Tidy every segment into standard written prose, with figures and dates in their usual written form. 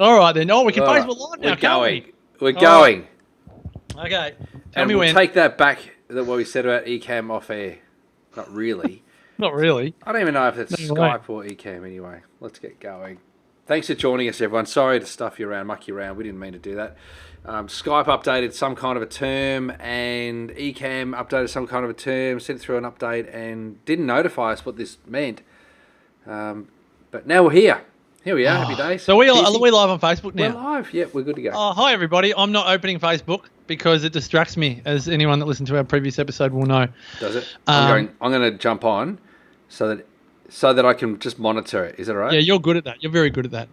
All right then. Oh, we can All Facebook right, Live now, we're can't going. we? We're going. Okay. Tell And me we'll when. take that back, what we said about Ecamm off air. Not really. Not really. I don't even know if it's No way. Skype or Ecamm anyway. Let's get going. Thanks for joining us, everyone. Sorry to stuff you around, muck you around. We didn't mean to do that. Skype updated some kind of a term, and Ecamm updated some kind of a term, sent through an update, and didn't notify us what this meant. But now we're here. Here we are. Happy days. So are we live on Facebook now? We're live. Yep, we're good to go. Hi, everybody. I'm not opening Facebook because it distracts me, as anyone that listened to our previous episode will know. Does it? I'm going to jump on so that I can just monitor it. Is that all right? Yeah, you're good at that. You're very good at that.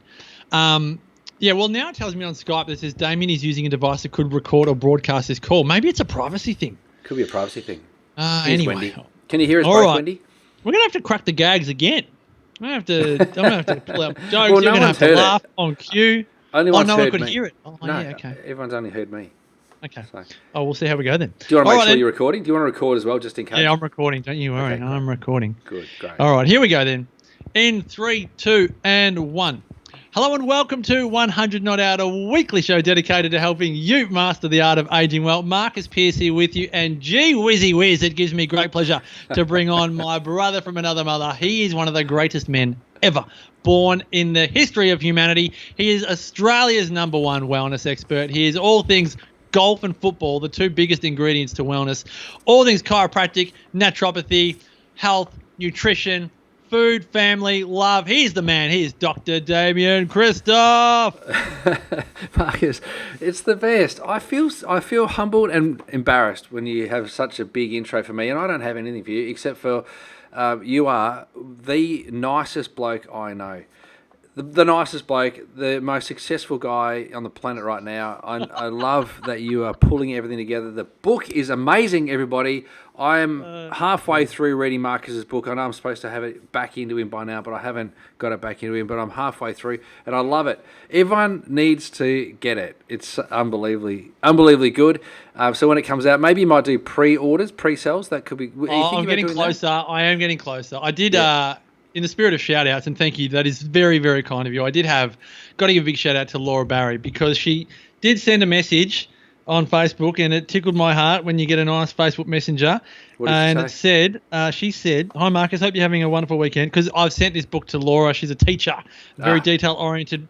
Yeah, well, now it tells me on Skype that says Damian is using a device that could record or broadcast this call. Maybe it's a privacy thing. Could be a privacy thing. Anyway. Wendy. Can you hear us All both, right. Wendy? We're going to have to crack the gags again. I'm going to have to pull out jokes. Well, You're no going to have one's to heard laugh it. on cue. Only Oh, one's no one heard could me. hear it. Oh, No, yeah, okay. everyone's only heard me. Okay. So. Oh, we'll see how we go then. Do you want to All make right, sure then. you're recording? Do you want to record as well, just in case? Yeah, I'm recording. Don't you worry. Okay, great. I'm recording. Good, great. All right, here we go then. In 3, 2, and 1. Hello and welcome to 100 Not Out, a weekly show dedicated to helping you master the art of aging well. Marcus Pearce here with you, and gee whizzy whiz, it gives me great pleasure to bring on my brother from another mother. He is one of the greatest men ever born in the history of humanity. He is Australia's #1 wellness expert. He is all things golf and football, the two biggest ingredients to wellness. All things chiropractic, naturopathy, health, nutrition, food, family, love. He's the man. He is Dr. Damian Christoph. Marcus, it's the best. I feel humbled and embarrassed when you have such a big intro for me, and I don't have anything for you except for you are the nicest bloke I know. The nicest bloke, the most successful guy on the planet right now. I love that you are pulling everything together. The book is amazing, everybody. I am halfway through reading Marcus's book. I know I'm supposed to have it back into him by now, but I haven't got it back into him. But I'm halfway through, and I love it. Everyone needs to get it. It's unbelievably good. So when it comes out, maybe you might do pre-orders, pre-sales. That could be. I'm getting closer. I am getting closer. I did... in the spirit of shout-outs, and thank you, that is very, very kind of you, got to give a big shout-out to Laura Barry, because she did send a message on Facebook, and it tickled my heart when you get a nice Facebook messenger. And it said, she said, "Hi, Marcus, hope you're having a wonderful weekend," because I've sent this book to Laura. She's a teacher, very detail-oriented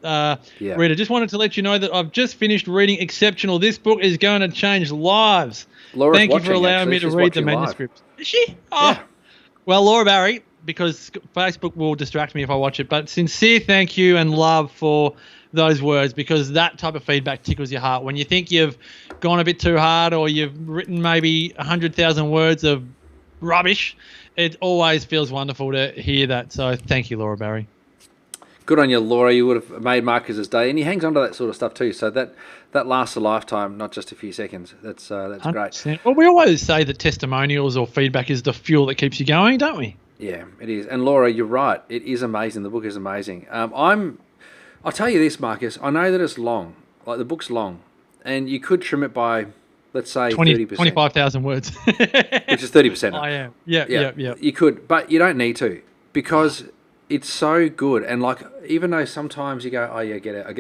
reader. Just wanted to let you know that I've just finished reading Exceptional. This book is going to change lives. Laura's Thank you for allowing me to read the manuscript. Is she? Oh. Yeah. Well, Laura Barry, because Facebook will distract me if I watch it, but sincere thank you and love for those words, because that type of feedback tickles your heart. When you think you've gone a bit too hard, or you've written maybe 100,000 words of rubbish, it always feels wonderful to hear that. So thank you, Laura Barry. Good on you, Laura. You would have made Marcus's day, and he hangs on to that sort of stuff too. So that lasts a lifetime, not just a few seconds. That's 100%. Great. Well, we always say that testimonials or feedback is the fuel that keeps you going, don't we? Yeah, it is. And Laura, you're right. It is amazing. The book is amazing. I'll tell you this, Marcus. I know that it's long. Like, the book's long, and you could trim it by, let's say, 30%. 25,000 words. Which is 30%. I am. Yeah. You could, but you don't need to, because it's so good. And like, even though sometimes you go, oh yeah, I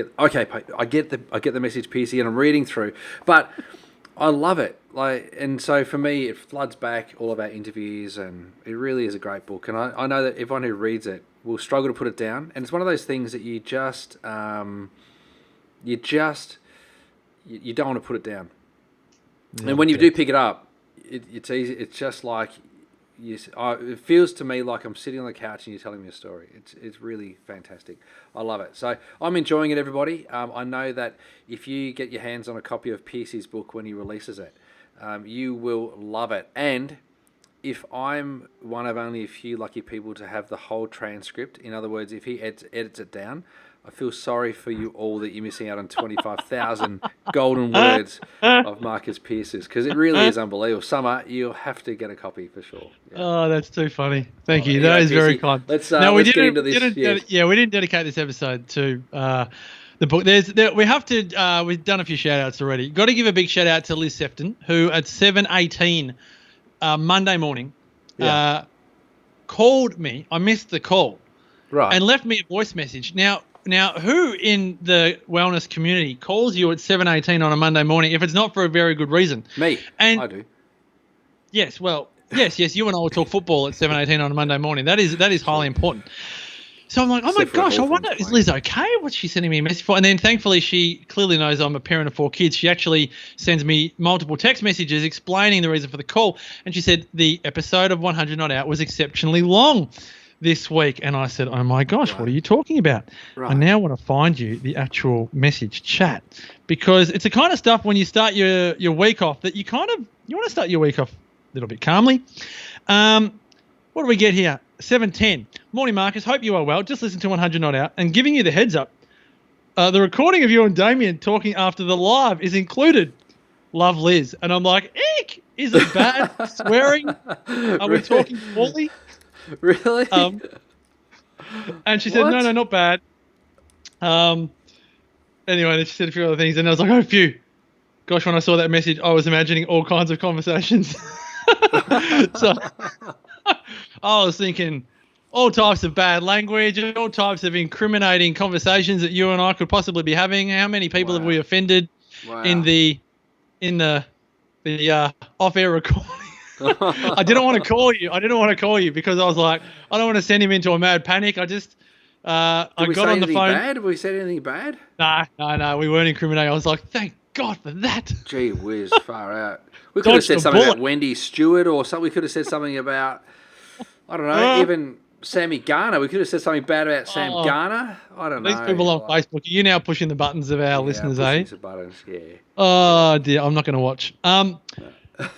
get the message, PC, and I'm reading through, but I love it. Like, and so for me, it floods back all of our interviews, and it really is a great book. And I know that everyone who reads it will struggle to put it down. And it's one of those things that you don't want to put it down. Yeah, and when you do pick it up, it's easy. It's just like it feels to me like I'm sitting on the couch and you're telling me a story. It's really fantastic. I love it. So I'm enjoying it, everybody. I know that if you get your hands on a copy of Pierce's book when he releases it, you will love it. And if I'm one of only a few lucky people to have the whole transcript, in other words, if he edits it down, I feel sorry for you all that you're missing out on 25,000 golden words of Marcus Pearce's, because it really is unbelievable. Summer, you'll have to get a copy for sure. Yeah. Oh, that's too funny. Thank you. That is very kind. Let's get into this. We didn't dedicate this episode to the book. We've done a few shout outs already. Got to give a big shout out to Liz Sefton, who at 7:18 Monday morning called me. I missed the call. Right. And left me a voice message. Now, Now, who in the wellness community calls you at 7:18 on a Monday morning if it's not for a very good reason? Me. And I do. yes, well, yes, you and I will talk football at 7:18 on a Monday morning. That is highly important. So I'm like, oh my Except for gosh, I Hawthorns wonder, is Liz okay? What's she sending me a message for? And then thankfully she clearly knows I'm a parent of 4 kids. She actually sends me multiple text messages explaining the reason for the call. And she said the episode of 100 Not Out was exceptionally long this week. And I said, oh my gosh, what are you talking about? Right. I now want to find you the actual message chat, because it's the kind of stuff when you start your week off that you want to start your week off a little bit calmly. What do we get here? 7:10. Morning, Marcus. Hope you are well. Just listen to 100 Not Out and giving you the heads up. The recording of you and Damian talking after the live is included. Love, Liz. And I'm like, eek! Is it bad? Swearing? Are we talking poorly? Really? And she said, no, not bad. Anyway, then she said a few other things, and I was like, oh, phew. Gosh, when I saw that message, I was imagining all kinds of conversations. So I was thinking all types of bad language, all types of incriminating conversations that you and I could possibly be having. How many people have we offended in the off-air recording? I didn't want to call you because I was like, I don't want to send him into a mad panic. I just I got on the phone. Have we said anything bad? No, we weren't incriminating. I was like, thank God for that. Gee whiz, far out. We could have said something about Wendy Stewart or something. We could have said something about, I don't know, even Sammy Garner. We could have said something bad about Sam Garner. I don't know. These people on Facebook, are you now pushing the buttons of our listeners, pushing some buttons, yeah. Oh, dear. I'm not going to watch.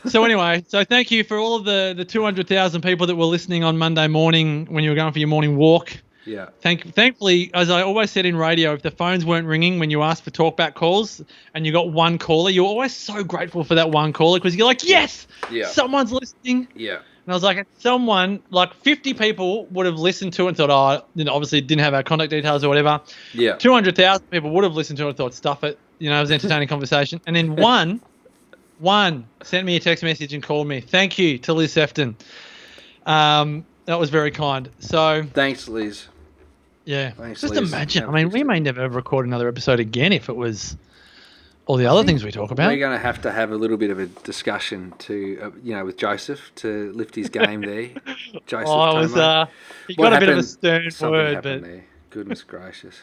So anyway, thank you for all of the 200,000 people that were listening on Monday morning when you were going for your morning walk. Yeah. Thankfully, as I always said in radio, if the phones weren't ringing when you asked for talkback calls and you got one caller, you're always so grateful for that one caller because you're like, yes, someone's listening. Yeah. And I was like, someone, like 50 people would have listened to it and thought, obviously didn't have our contact details or whatever. Yeah. 200,000 people would have listened to it and thought, stuff it. It was an entertaining conversation. And then one sent me a text message and called me. Thank you to Liz Sefton. That was very kind. So thanks, Liz. Yeah. Thanks, just Liz. imagine. We may never record another episode again if it was all the other things we talk about. We're going to have a little bit of a discussion to, with Joseph to lift his game there. Joseph, he got a bit of a stern word, but there. Goodness gracious.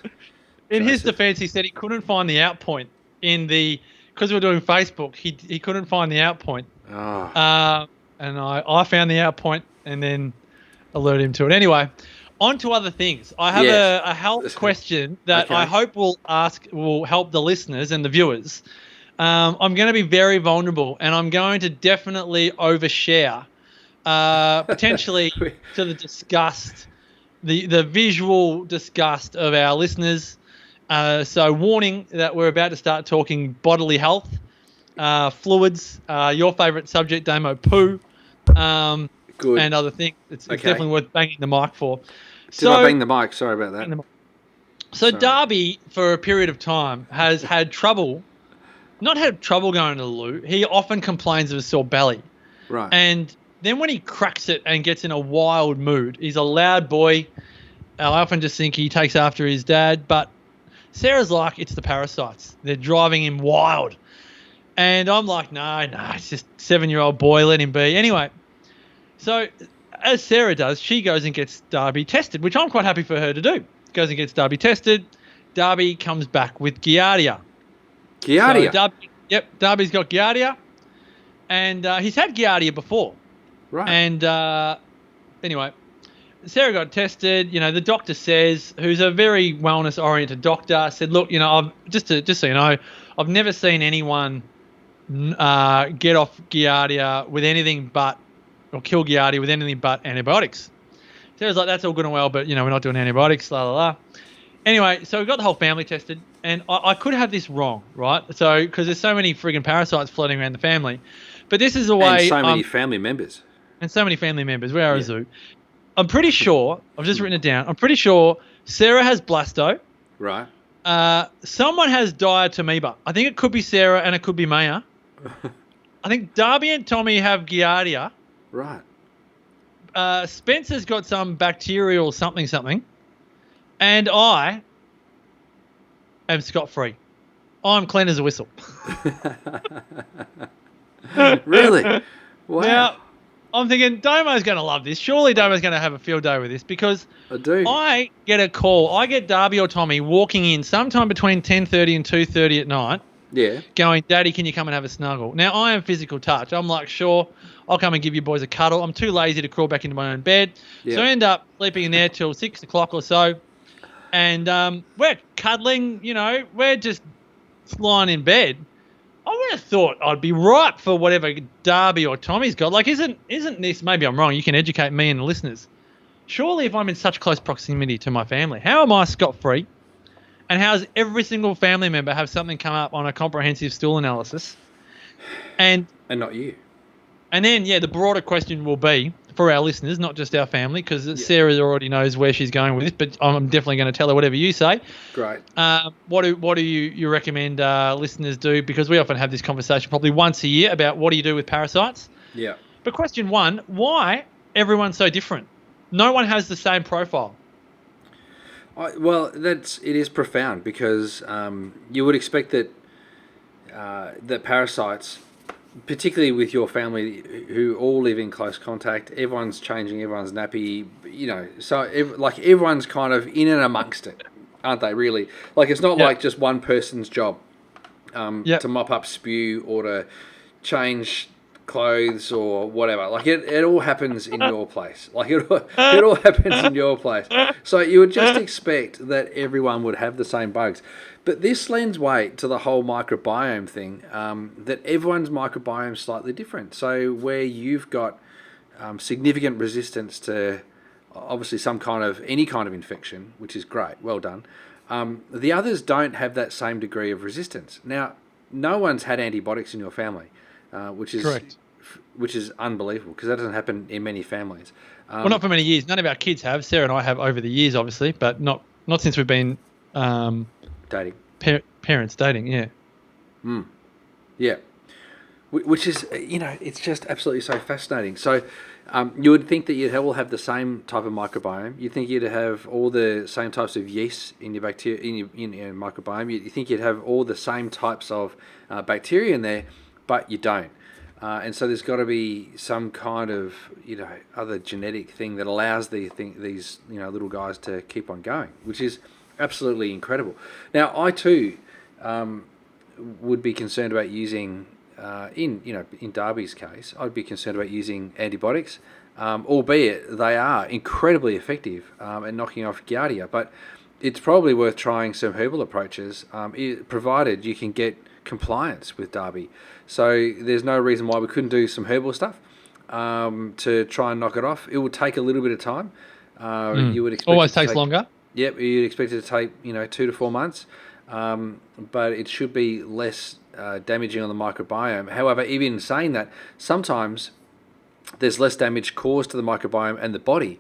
In his defence, he said he couldn't find the out point because we're doing Facebook. He couldn't find the out point. Oh. And I found the out point and then alerted him to it. Anyway, on to other things. I have a health question that I hope will help the listeners and the viewers. I'm going to be very vulnerable, and I'm going to definitely overshare, potentially to the disgust, the visual disgust of our listeners. So warning that we're about to start talking bodily health, fluids, your favourite subject, Damo poo, Good. and other things. It's definitely worth banging the mic for. Did I bang the mic? Sorry about that. So Darby, for a period of time, has had trouble, not had trouble going to the loo. He often complains of a sore belly. Right. And then when he cracks it and gets in a wild mood, he's a loud boy. I often just think he takes after his dad, but Sarah's like, it's the parasites. They're driving him wild. And I'm like, no, it's just 7-year-old boy, let him be. Anyway, so as Sarah does, she goes and gets Darby tested, which I'm quite happy for her to do. Goes and gets Darby tested. Darby comes back with Giardia. Giardia? So Darby's got Giardia. And he's had Giardia before. Right. And anyway, Sarah got tested. The doctor says, who's a very wellness-oriented doctor, said, look, I've just so you know, I've never seen anyone get off Giardia with anything but, or kill Giardia with anything but antibiotics. Sarah's like, that's all good and well, but, we're not doing antibiotics, la, la, la. Anyway, so we got the whole family tested, and I could have this wrong, right? So, because there's so many friggin' parasites floating around the family. But this is the way... And so many family members. We are a zoo. I'm pretty sure, I've just written it down, I'm pretty sure Sarah has blasto. Right. Someone has Dientamoeba. I think it could be Sarah and it could be Maya. I think Darby and Tommy have Giardia. Right. Spencer's got some bacterial something. And I am scot-free. I'm clean as a whistle. Really? Wow. Now, I'm thinking Domo's going to love this. Surely Domo's going to have a field day with this because I do. I get a call. I get Darby or Tommy walking in sometime between 10:30 and 2:30 at night Yeah. going, Daddy, can you come and have a snuggle? Now, I am physical touch. I'm like, sure, I'll come and give you boys a cuddle. I'm too lazy to croll back into my own bed. Yeah. So I end up sleeping in there till 6 o'clock or so. And we're cuddling, we're just lying in bed. I would have thought I'd be ripe for whatever Darby or Tommy's got. Like, isn't this, maybe I'm wrong, you can educate me and the listeners. Surely if I'm in such close proximity to my family, how am I scot-free? And how does every single family member have something come up on a comprehensive stool analysis? And not you. And then, the broader question will be, for our listeners, not just our family, because Sarah already knows where she's going with this, but I'm definitely going to tell her whatever you say. Great. What do you recommend listeners do? Because we often have this conversation probably once a year about what do you do with parasites. Yeah. But question one, why everyone's so different? No one has the same profile. It is profound because you would expect that that parasites, particularly with your family who all live in close contact, everyone's changing everyone's nappy, so everyone's kind of in and amongst it, aren't they, really? Like, it's not like just one person's job to mop up spew or to change clothes or whatever. Like, it all happens in your place. Like, it all happens in your place. So you would just expect that everyone would have the same bugs. But this lends weight to the whole microbiome thing, that everyone's microbiome is slightly different. So where you've got significant resistance to obviously any kind of infection, which is great, well done, the others don't have that same degree of resistance. Now, no one's had antibiotics in your family, which is correct. Which is unbelievable because that doesn't happen in many families. Well, not for many years. None of our kids have. Sarah and I have over the years, obviously, but not since we've been dating. Parents dating, yeah. Yeah. Which is, it's just absolutely so fascinating. So you would think that you'd all have the same type of microbiome. You'd think you'd have all the same types of yeast in your bacteria, in your microbiome. You think you'd have all the same types of bacteria in there, but you don't. And so there's got to be some kind of, other genetic thing that allows these little guys to keep on going, which is absolutely incredible. Now, I too would be concerned about using, in Darby's case, I'd be concerned about using antibiotics, albeit they are incredibly effective at knocking off Giardia. But it's probably worth trying some herbal approaches, provided you can get compliance with Darby. So there's no reason why we couldn't do some herbal stuff to try and knock it off. It would take a little bit of time. You would expect always takes longer. Yep, you'd expect it to take 2 to 4 months, but it should be less damaging on the microbiome. However, even saying that, sometimes there's less damage caused to the microbiome and the body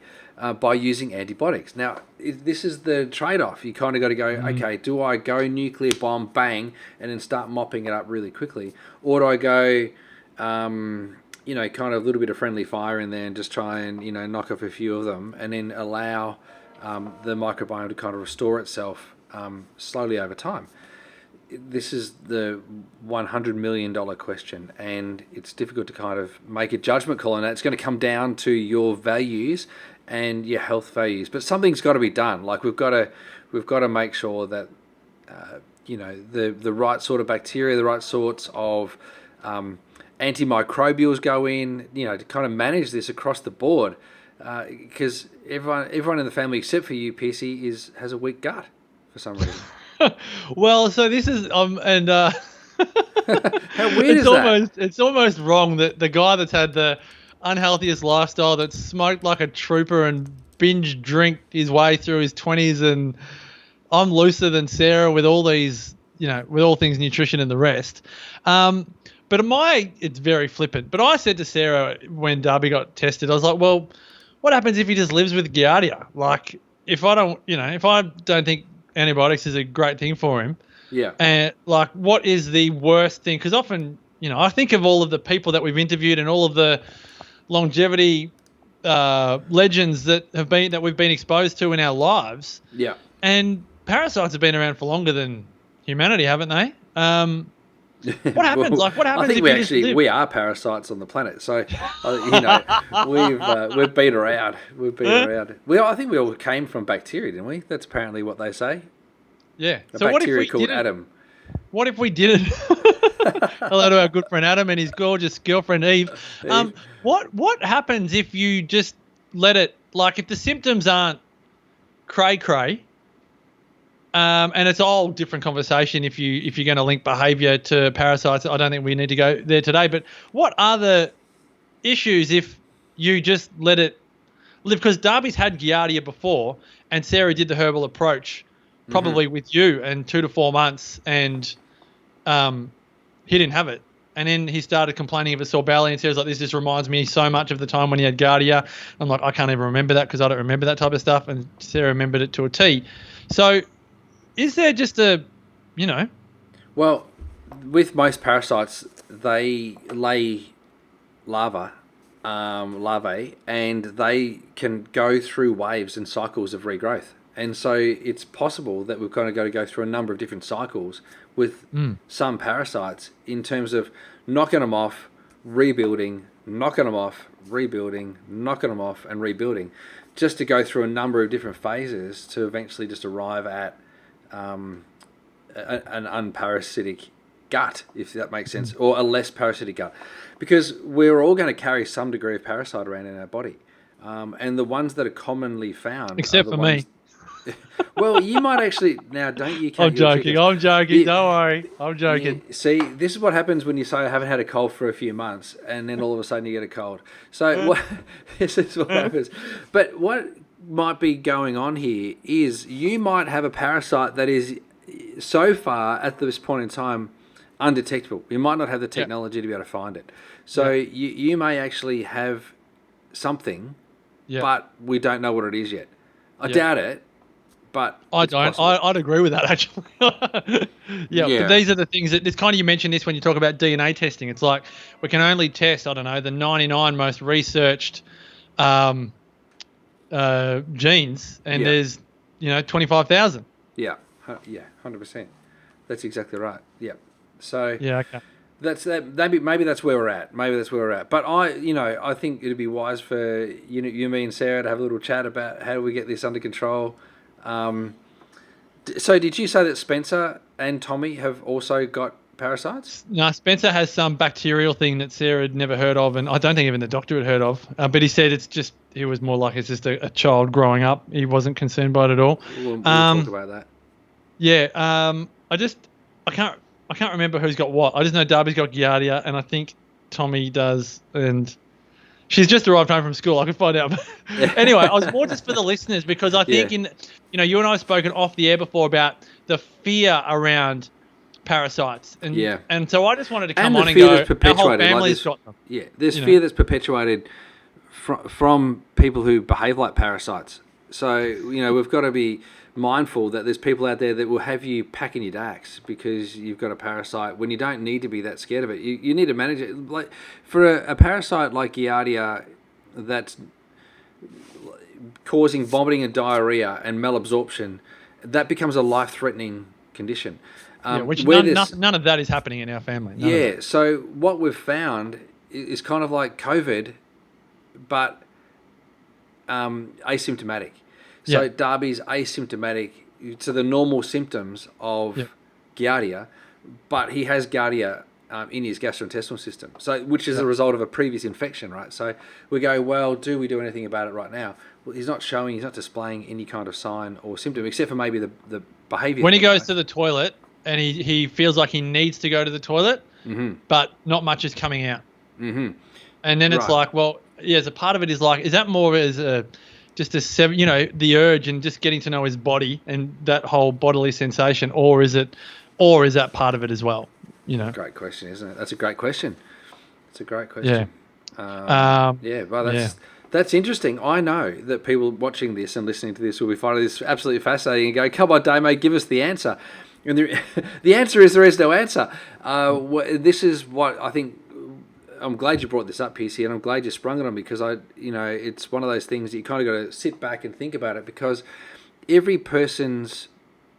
by using antibiotics. Now, this is the trade-off. You kind of got to go, okay, do I go nuclear bomb, bang, and then start mopping it up really quickly? Or do I go, kind of a little bit of friendly fire in there and just try and, knock off a few of them and then allow the microbiome to kind of restore itself slowly over time? This is the $100 million question, and it's difficult to kind of make a judgment call on that. It's going to come down to your values and your health values, but something's got to be done. Like, we've got to make sure that the right sort of bacteria, the right sorts of antimicrobials go in, to kind of manage this across the board, because everyone in the family except for you, Piercy, has a weak gut for some reason. Well, so this is How weird is that? It's almost wrong that the guy that's had the unhealthiest lifestyle, that smoked like a trooper and binge drink his way through his 20s, and I'm looser than Sarah with all these, with all things nutrition and the rest. But it's very flippant. But I said to Sarah when Darby got tested, I was like, well, what happens if he just lives with Giardia? Like, if I don't think antibiotics is a great thing for him. Yeah. And what is the worst thing? Because often, I think of all of the people that we've interviewed and all of the longevity legends that we've been exposed to in our lives. Yeah. And parasites have been around for longer than humanity, haven't they? What happens? Well, Like, what I happens think if you just live? we are parasites on the planet. So, we've beat her out. We've beat her out. I think we all came from bacteria, didn't we? That's apparently what they say. Yeah. A So what if bacteria we called didn't? Adam. What if we didn't? Hello to our good friend Adam and his gorgeous girlfriend Eve. Eve. What happens if you just let it? Like, if the symptoms aren't cray cray, and it's a whole different conversation if you're going to link behaviour to parasites. I don't think we need to go there today. But what are the issues if you just let it live? Because Darby's had Giardia before, and Sarah did the herbal approach, probably with you, and 2 to 4 months, and he didn't have it. And then he started complaining of a sore belly, and Sarah's like, this just reminds me so much of the time when he had Giardia. I'm like, I can't even remember that because I don't remember that type of stuff. And Sarah remembered it to a T. So is there just Well, with most parasites, they lay larvae, and they can go through waves and cycles of regrowth. And so it's possible that we've kind of got to go through a number of different cycles with some parasites in terms of knocking them off, rebuilding, knocking them off, rebuilding, knocking them off, and rebuilding, just to go through a number of different phases to eventually just arrive at an unparasitic gut, if that makes sense, or a less parasitic gut. Because we're all going to carry some degree of parasite around in our body. And the ones that are commonly found... Except for me. Well, you might actually... Now, don't you count I'm your joking. chickens. I'm joking. Don't worry. I'm joking. See, this is what happens when you say I haven't had a cold for a few months, and then all of a sudden you get a cold. So this is what happens. But what might be going on here is you might have a parasite that is so far at this point in time undetectable. You might not have the technology to be able to find it. So you may actually have something, but we don't know what it is yet. I doubt it. But I don't. I'd agree with that, actually. But these are the things that... It's kind of... You mentioned this when you talk about DNA testing. It's like we can only test, I don't know, the 99 most researched genes, and there's 25,000. Yeah, 100%. That's exactly right. Yeah. So okay. That's that. Maybe that's where we're at. But I think it'd be wise for you, me, and Sarah to have a little chat about how do we get this under control. So did you say that Spencer and Tommy have also got parasites? No, Spencer has some bacterial thing that Sarah had never heard of, and I don't think even the doctor had heard of. But he said he was more like it's just a child growing up. He wasn't concerned by it at all. We'll talk about that. Yeah. I can't remember who's got what. I just know Darby's got Giardia, and I think Tommy does, and she's just arrived home from school. I can find out. Anyway, I was more just for the listeners because I think you and I have spoken off the air before about the fear around parasites, and so I just wanted to come on and go. Our whole family's got them. Yeah, there's fear that's perpetuated from people who behave like parasites. So we've got to be mindful that there's people out there that will have you packing your dacks because you've got a parasite when you don't need to be that scared of it. You need to manage it. Like for a parasite like Giardia that's causing vomiting and diarrhea and malabsorption, that becomes a life-threatening condition. Which none of that is happening in our family. So what we've found is kind of like COVID, but asymptomatic. So Darby's asymptomatic to the normal symptoms of Giardia, but he has Giardia in his gastrointestinal system, so which is a result of a previous infection, right? So we go, well, do we do anything about it right now? Well, he's not displaying any kind of sign or symptom, except for maybe the behaviour. When he goes to the toilet and he feels like he needs to go to the toilet, but not much is coming out. And then it's like, well, as a part of it is like, is that more as the urge and just getting to know his body and that whole bodily sensation, or is that part of it as well? Great question, isn't it? That's a great question. That's interesting. I know that people watching this and listening to this will be finding this absolutely fascinating and go, come on, Damo, give us the answer. And the answer is there is no answer. This is what I think. I'm glad you brought this up, PC, and I'm glad you sprung it on me because it's one of those things that you kind of got to sit back and think about it because every person's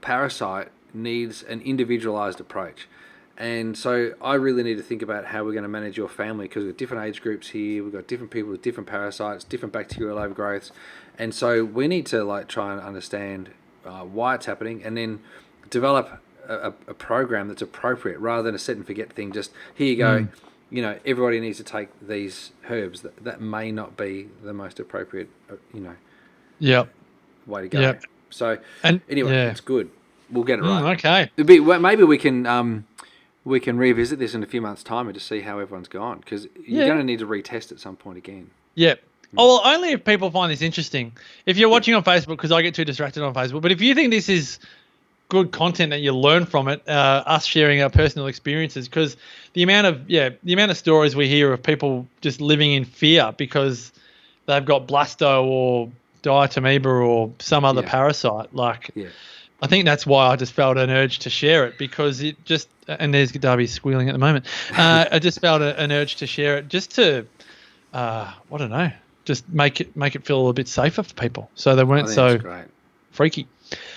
parasite needs an individualized approach. And so I really need to think about how we're going to manage your family, because we've got different age groups here. We've got different people with different parasites, different bacterial overgrowths. And so we need to like try and understand why it's happening, and then develop a program that's appropriate, rather than a set and forget thing. Just here you go. You know, everybody needs to take these herbs. That may not be the most appropriate, way to go. Yep. So And anyway, it's good. We'll get it right. Okay. Maybe we can revisit this in a few months' time and just see how everyone's gone, because you're going to need to retest at some point again. Yep. Oh, well, only if people find this interesting. If you're watching on Facebook, because I get too distracted on Facebook, but if you think this is good content that you learn from it, us sharing our personal experiences, because the amount of stories we hear of people just living in fear because they've got blasto or Dientamoeba or some other parasite, I think that's why I just felt an urge to share it, because it just, and there's Darby squealing at the moment. I just felt an urge to share it just to, I don't know, just make it feel a little bit safer for people, so they weren't so freaky.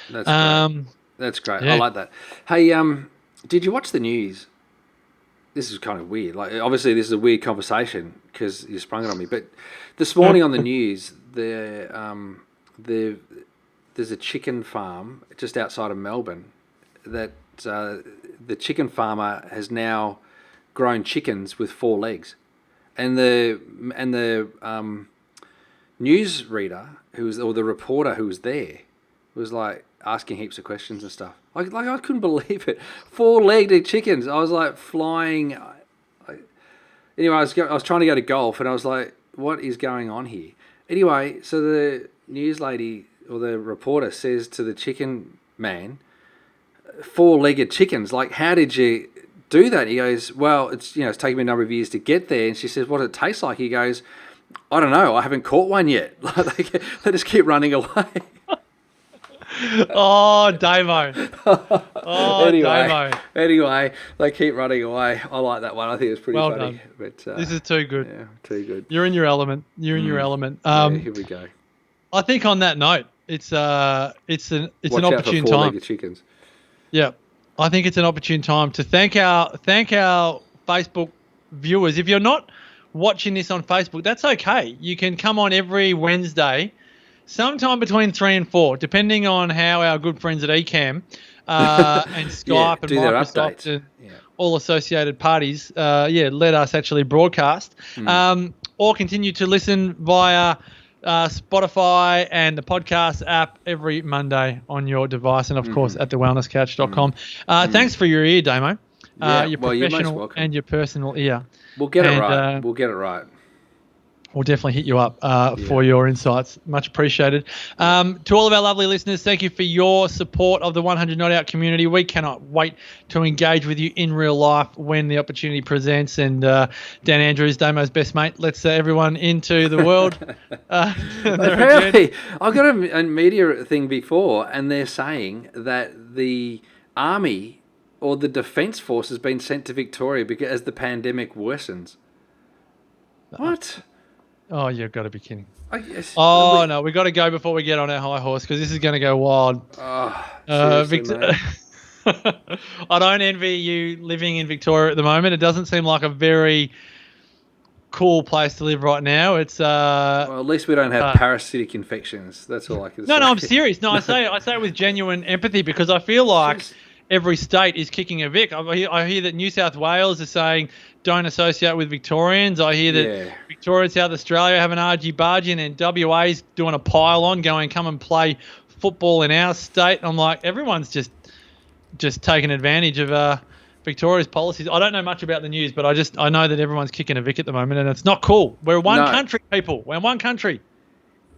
That's great. That's great. Yeah. I like that. Hey, did you watch the news? This is kind of weird. Like, obviously, this is a weird conversation because you sprung it on me. But this morning on the news, there's a chicken farm just outside of Melbourne that the chicken farmer has now grown chickens with 4 legs, and the newsreader or the reporter who was there was like asking heaps of questions and stuff. Like I couldn't believe it. 4-legged chickens. I was like flying. Anyway, I was trying to go to golf, and I was like, what is going on here? Anyway, so the news lady or the reporter says to the chicken man, 4-legged chickens. Like, how did you do that? He goes, well, it's taken me a number of years to get there. And she says, what does it taste like? He goes, I don't know. I haven't caught one yet. Like, they just keep running away. Oh, Damo. Oh, Damo. Anyway, they keep running away. I like that one. I think it was pretty funny. Done. But, this is too good. Yeah, too good. You're in your element. You're in your element. Here we go. I think on that note, it's an Watch opportune out for 4-legged time. chickens. Yeah, I think it's an opportune time to thank our Facebook viewers. If you're not watching this on Facebook, that's okay. You can come on every Wednesday, sometime between 3 and 4, depending on how our good friends at Ecamm and Skype and Microsoft and all associated parties, let us actually broadcast, or continue to listen via Spotify and the podcast app every Monday on your device, and of course at thewellnesscouch.com. Thanks for your ear, Damo. Your professional and your personal ear. We'll get it right. We'll get it right. We'll definitely hit you up for your insights. Much appreciated. To all of our lovely listeners, thank you for your support of the 100 Not Out community. We cannot wait to engage with you in real life when the opportunity presents. And Dan Andrews, Damo's best mate, let's everyone into the world. Apparently, I got a media thing before, and they're saying that the army or the defence force has been sent to Victoria because as the pandemic worsens. What? Oh, you've got to be kidding. No, we've got to go before we get on our high horse, because this is going to go wild. Seriously, I don't envy you living in Victoria at the moment. It doesn't seem like a very cool place to live right now. It's well, at least we don't have parasitic infections. That's all I can say. No, I'm serious. No, I say it with genuine empathy, because I feel like every state is kicking a Vic. I hear that New South Wales is saying don't associate with Victorians. I hear that Victoria and South Australia have an argy-bargy, and then WA's doing a pile-on, going come and play football in our state. I'm like, everyone's just taking advantage of Victoria's policies. I don't know much about the news, but I know that everyone's kicking a Vic at the moment, and it's not cool. We're one country, people. We're one country.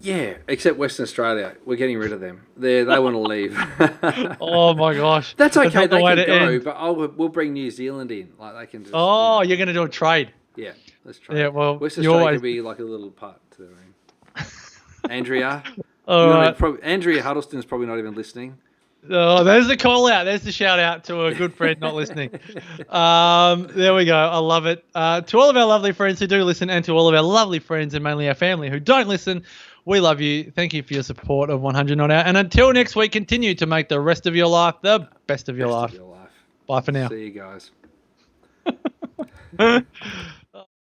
Yeah, except Western Australia. We're getting rid of them. They want to leave. Oh, my gosh. That's okay. They can go, but we'll bring New Zealand in. Like, they can just... Oh, you're going to do a trade. Yeah, let's try. Yeah, well, Western Australia could be like a little part to their own. Andrea? All right. Andrea Huddleston's probably not even listening. Oh, there's the call out. There's the shout out to a good friend not listening. There we go. I love it. To all of our lovely friends who do listen, and to all of our lovely friends and mainly our family who don't listen, we love you. Thank you for your support of 100 Not Out. And until next week, continue to make the rest of your life the best of your life. Bye for now. See you guys.